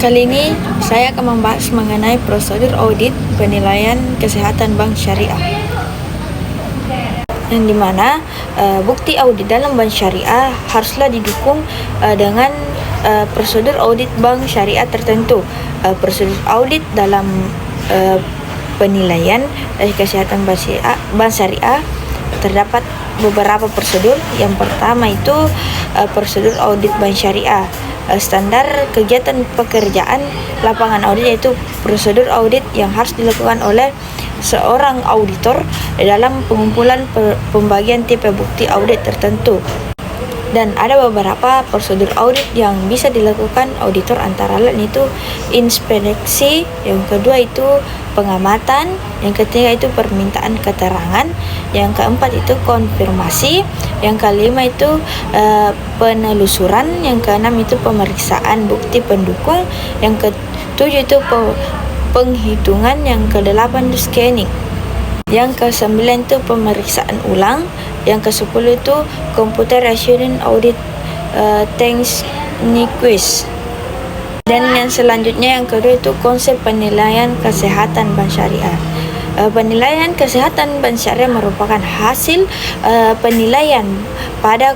Kali ini saya akan membahas mengenai prosedur audit penilaian kesehatan bank syariah, yang dimana bukti audit dalam bank syariah haruslah didukung dengan prosedur audit bank syariah tertentu. Prosedur audit dalam penilaian kesehatan bank syariah terdapat beberapa prosedur. Yang pertama itu prosedur audit bank syariah. Standar kegiatan pekerjaan lapangan audit yaitu prosedur audit yang harus dilakukan oleh seorang auditor dalam pengumpulan pembagian tipe bukti audit tertentu. Dan ada beberapa prosedur audit yang bisa dilakukan auditor, antara lain itu inspeksi, yang kedua itu pengamatan, yang ketiga itu permintaan keterangan, yang keempat itu konfirmasi, yang kelima itu penelusuran, yang keenam itu pemeriksaan bukti pendukung, yang ketujuh itu penghitungan, yang kedelapan itu scanning, yang ke-9 itu pemeriksaan ulang, yang ke-10 itu computer assurance audit techniques. Dan yang selanjutnya yang kedua itu konsep penilaian kesehatan bank syariah. Penilaian kesehatan bank syariah merupakan hasil penilaian pada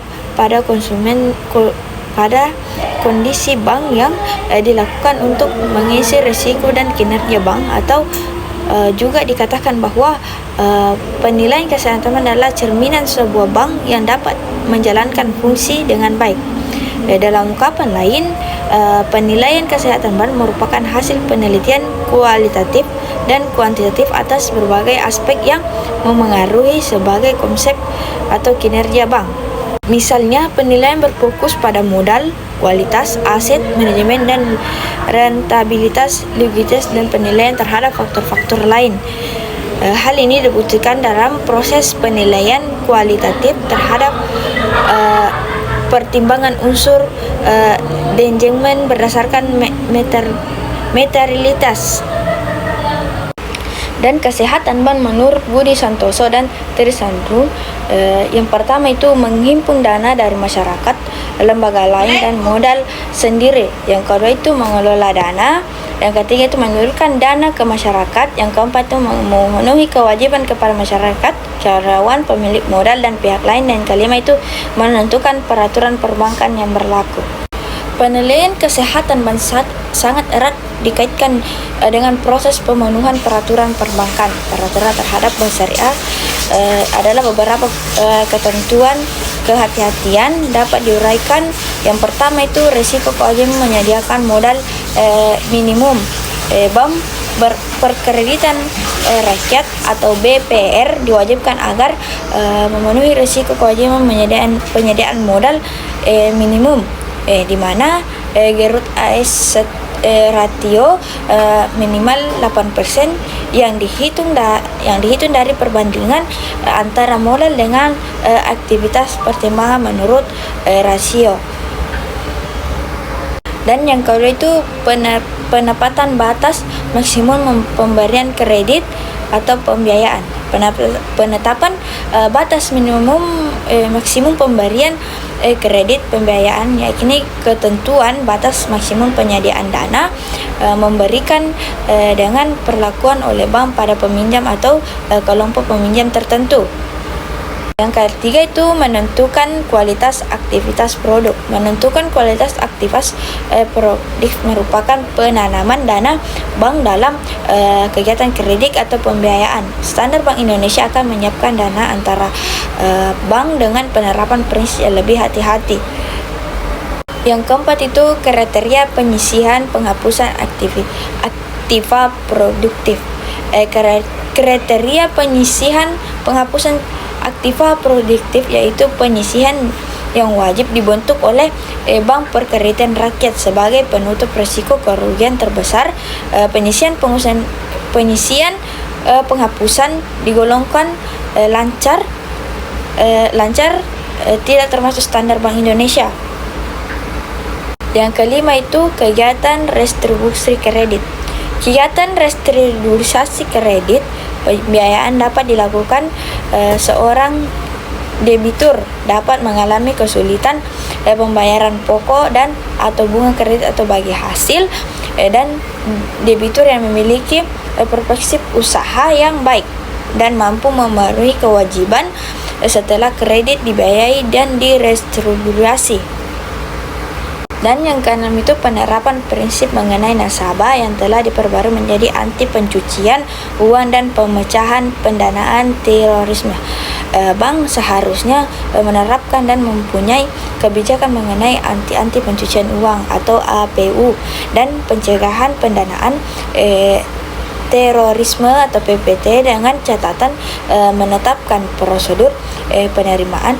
konsumen pada kondisi bank yang dilakukan untuk mengisi risiko dan kinerja bank, atau juga dikatakan bahwa penilaian kesehatan adalah cerminan sebuah bank yang dapat menjalankan fungsi dengan baik. Dalam ungkapan lain, penilaian kesehatan bank merupakan hasil penelitian kualitatif dan kuantitatif atas berbagai aspek yang memengaruhi sebagai konsep atau kinerja bank. Misalnya, penilaian berfokus pada modal, kualitas, aset, manajemen, dan rentabilitas, likuiditas, dan penilaian terhadap faktor-faktor lain. Hal ini dibuktikan dalam proses penilaian kualitatif terhadap pertimbangan unsur manajemen berdasarkan materialitas dan kesehatan bank menurut Budi Santoso dan Trisandru. Yang pertama itu menghimpun dana dari masyarakat, lembaga lain, dan modal sendiri. Yang kedua itu mengelola dana. Yang ketiga itu menyalurkan dana ke masyarakat. Yang keempat itu memenuhi kewajiban kepada masyarakat, karyawan, pemilik modal, dan pihak lain. Dan kelima itu menentukan peraturan perbankan yang berlaku. Penilaian kesehatan bank sangat erat dikaitkan dengan proses pemenuhan peraturan perbankan. Peraturan terhadap bank syariah adalah beberapa ketentuan kehati-hatian dapat diuraikan. Yang pertama itu risiko kewajiban menyediakan modal minimum. Bank Perkreditan Rakyat atau BPR diwajibkan agar memenuhi risiko kewajiban penyediaan modal minimum, di mana Gerut AS ratio minimal 8% yang dihitung dari perbandingan antara modal dengan aktivitas pertimbangan menurut rasio. Dan yang kedua itu penempatan batas maksimum pemberian kredit atau pembiayaan. Penetapan batas maksimum pemberian kredit pembiayaan, yakni ketentuan batas maksimum penyediaan dana memberikan dengan perlakuan oleh bank pada peminjam atau kelompok peminjam tertentu. Yang ketiga itu menentukan kualitas aktivitas produk. Menentukan kualitas aktivitas produk merupakan penanaman dana bank dalam kegiatan kredit atau pembiayaan. Standar Bank Indonesia akan menyiapkan dana antara bank dengan penerapan prinsip yang lebih hati-hati. Yang keempat itu kriteria penyisihan penghapusan aktiva produktif. Kriteria penyisihan penghapusan aktiva produktif yaitu penyisihan yang wajib dibentuk oleh Bank Perkreditan Rakyat sebagai penutup risiko kerugian terbesar. Penyisian penghapusan digolongkan lancar, tidak termasuk standar Bank Indonesia. Yang kelima itu kegiatan restribusi kredit. Kegiatan restrukturisasi kredit pembiayaan dapat dilakukan seorang debitur dapat mengalami kesulitan pembayaran pokok dan atau bunga kredit atau bagi hasil dan debitur yang memiliki perspektif usaha yang baik dan mampu memenuhi kewajiban setelah kredit dibiayai dan direstrukturisasi. Dan yang keenam itu penerapan prinsip mengenai nasabah yang telah diperbarui menjadi anti pencucian uang dan pemecahan pendanaan terorisme. Bank seharusnya menerapkan dan mempunyai kebijakan mengenai anti pencucian uang atau APU dan pencegahan pendanaan terorisme atau PPT dengan catatan menetapkan prosedur penerimaan,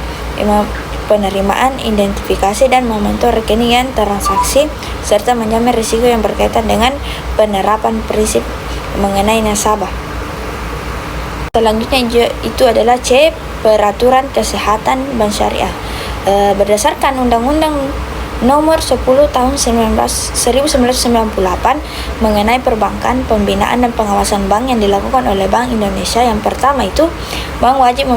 identifikasi dan memantau rekening transaksi serta menjamin risiko yang berkaitan dengan penerapan prinsip mengenai nasabah. Selanjutnya itu adalah C. Peraturan Kesehatan Bank Syariah. Berdasarkan Undang-Undang Nomor 10 Tahun 1998 mengenai perbankan, pembinaan dan pengawasan bank yang dilakukan oleh Bank Indonesia. Yang pertama itu, bank wajib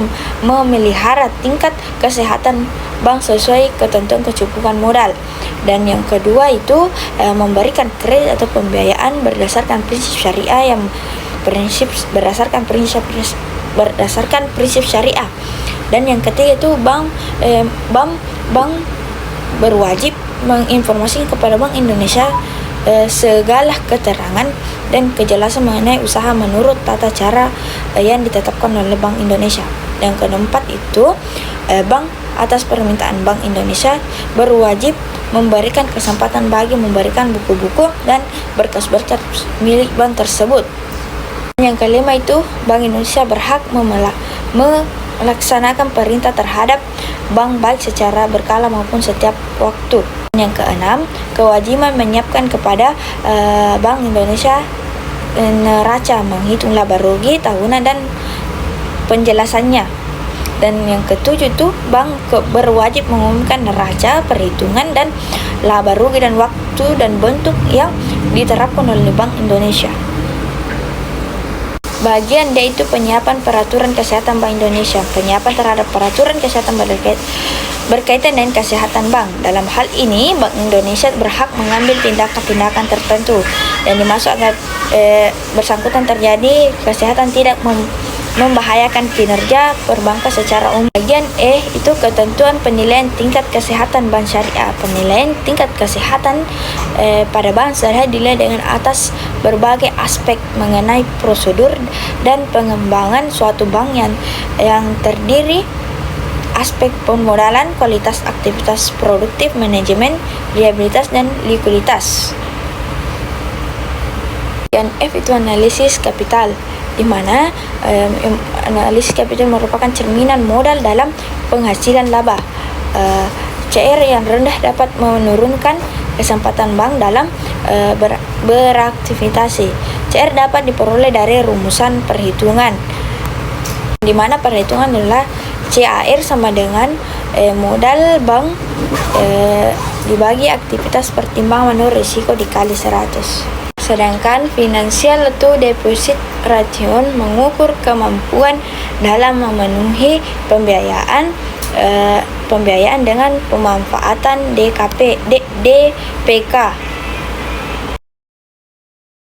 memelihara tingkat kesehatan bank sesuai ketentuan kecukupan modal. Dan yang kedua itu memberikan kredit atau pembiayaan berdasarkan prinsip syariah berdasarkan prinsip syariah. Dan yang ketiga itu bank berwajib menginformasikan kepada Bank Indonesia segala keterangan dan kejelasan mengenai usaha menurut tata cara yang ditetapkan oleh Bank Indonesia. Yang keempat itu bank atas permintaan Bank Indonesia berwajib memberikan kesempatan bagi memberikan buku-buku dan berkas-berkas milik bank tersebut. Yang kelima itu Bank Indonesia berhak melaksanakan perintah terhadap bank baik secara berkala maupun setiap waktu. Yang keenam, kewajiban menyiapkan kepada Bank Indonesia neraca menghitung laba rugi tahunan dan penjelasannya. Dan yang ketujuh itu bank berwajib mengumumkan neraca, perhitungan dan laba rugi dan waktu dan bentuk yang diterapkan oleh Bank Indonesia. Bagian D itu penyiapan peraturan kesehatan Bank Indonesia. Penyiapan terhadap peraturan kesehatan berkaitan dengan kesehatan bank. Dalam hal ini, Bank Indonesia berhak mengambil tindakan-tindakan tertentu yang dimaksud agar bersangkutan terjadi kesehatan tidak membahayakan kinerja perbankan secara umum. Bagian E itu ketentuan penilaian tingkat kesehatan bank syariah. Penilaian tingkat kesehatan pada bank syariah dinilai dengan atas berbagai aspek mengenai prosedur dan pengembangan suatu bank yang terdiri aspek pemodalan, kualitas aktivitas produktif, manajemen, liabilitas dan likuiditas. Dan F itu analisis kapital, di mana analisis kapital merupakan cerminan modal dalam penghasilan laba. CR yang rendah dapat menurunkan kesempatan bank dalam beraktivitas. CR dapat diperoleh dari rumusan perhitungan, di mana perhitungan adalah CAR sama dengan modal bank dibagi aktivitas pertimbangan menurut risiko dikali 100. Sedangkan Financial to Deposit Ratio mengukur kemampuan dalam memenuhi pembiayaan dengan pemanfaatan DPK